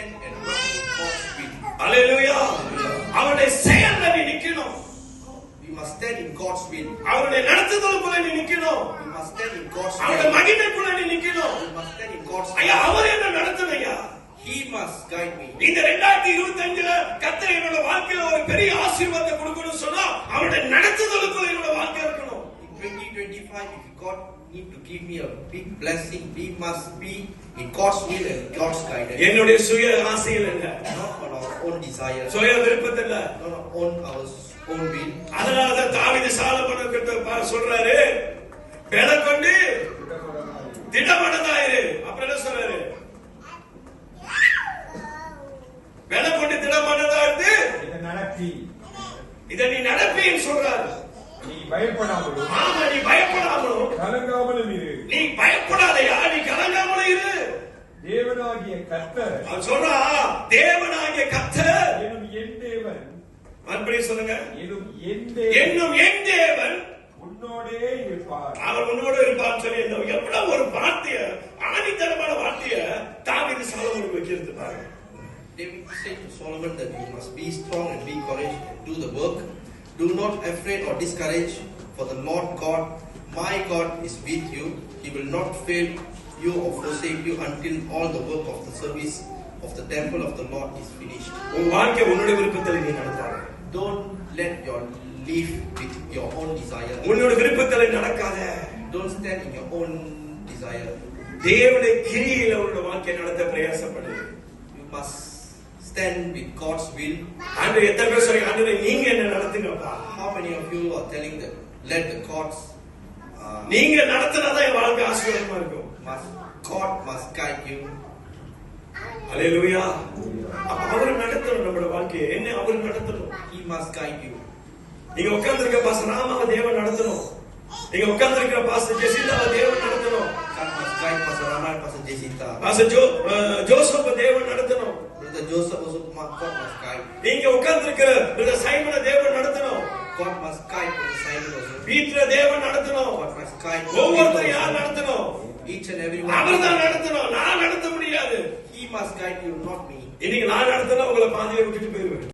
stand and walk in God's will. Hallelujah. அவருடைய செயல்ல நீ நிக்கணும். We must stand in God's will. அவருடைய நடத்துதலுக்குள்ள நீ நிக்கணும். We must stand in God's will. அவருடைய மகிமைக்குள்ள நீ நிக்கணும். We must stand in God's will. ஐயா அவர் என்ன நடத்துமையா? He must guide me. இந்த 2025ல கர்த்தர் என்னோட வாழ்க்கையில ஒரு பெரிய ஆசீர்வாதத்தை கொடுக்கணும்னு சொன்னா அவருடைய நடத்துதலுக்குள்ள என்னோட வாழ்க்கை இருக்கணும். In 2025, if God need to give me a big blessing, we must be in God's will and God's guidance. என்னுடைய சுய ஆசைகள் இல்ல, Not on our own desire, சுய விருப்பத்தில் இல்ல, not on our own will. அதனாலதான் தாவீது சாலமோன் கிட்ட சொல்றாரு, பல கொண்டு திடமனதாயிரு. அப்புறம் என்ன சொல்றாரு? பல கொண்டு திடமனதாயிரு, இதை நீ நடப்பேன்னு சொல்றாரு. நீ பயப்படாமலும், ஆமா, நீ பயப்படாமலும் கலங்காமலும் இரு. நீ பயப்படாதயா, நீ கலங்காமலும் இரு. தேவனாகிய கர்த்தர், அவன் சொல்றா, தேவனாகிய கர்த்தர் என்னும் என் தேவன், மறுபடியும் சொல்லுங்க, என்னும் என் தேவன், என்னும் என் தேவன் உன்னோடே இருப்பார். அவர் உன்னோடு இருப்பான்னு சொல்லி எவ்வளவு ஒரு வார்த்தைய, ஆணித்தனமான வார்த்தைய தாவீது சாலமோனுக்கு வைக்கிறது பாருங்க. David said to Solomon that you must be strong and be courageous and do the work. Do not afraid or discourage, for the Lord God, my God, is with you. He will not fail you or forsake you until all the work of the service of the temple of the Lord is finished. உன் வாழ்க்கை உன்னுடைய விருப்பத்தில் நீ நடத்தாத. Don't let your live with your own desire. உன்னோட விருப்பத்தில் நடக்காத. Don't stand in your own desire. தேவனுடைய கிரியையில உன்னோட வாழ்க்கை நடத்த பிரயாசப்படு. You must stand with God's will. ஆண்டவரே, எத்தனை பேர் சொல்றீங்க, ஆண்டவரே நீங்க என்ன நடத்துங்கப்பா? How many of you are telling that let the gods நீங்க நடத்தினாதான் என் வாழ்க்கை ஆசீர்வாதமா இருக்கும். God must guide you. அல்லேலூயா. அப்ப அவர் நடத்தணும் நம்மளோட வாழ்க்கையை. என்ன அவர் நடத்தணும்? He must guide you. நீங்க உட்கார்ந்திருக்க பாஸ்டர் ராமாவை தேவன் நடத்தணும். நீங்க உட்கார்ந்திருக்க பாஸ்டர் ஜெசிந்தாவை தேவன் நடத்தணும். God must guide Pastor Rama and Pastor Jacinta. Pastor Joseph தேவன் நடத்தணும். Brother Joseph also, God must guide. நீங்க உட்கார்ந்திருக்கிற பிரதர் சைமனை தேவன் நடத்தணும். God must guide Brother Simon also. வீட்ல தேவன் நடத்தணும். God must guide. ஒவ்வொருத்தரும் யார் நடத்தணும்? Each and every one. அவர்தான் நடத்தணும். நான் நடத்த முடியாது. He must guide you, not me. இன்னைக்கு நான் நடத்தினா உங்களை பாதியில விட்டுட்டு போயிருவேன்.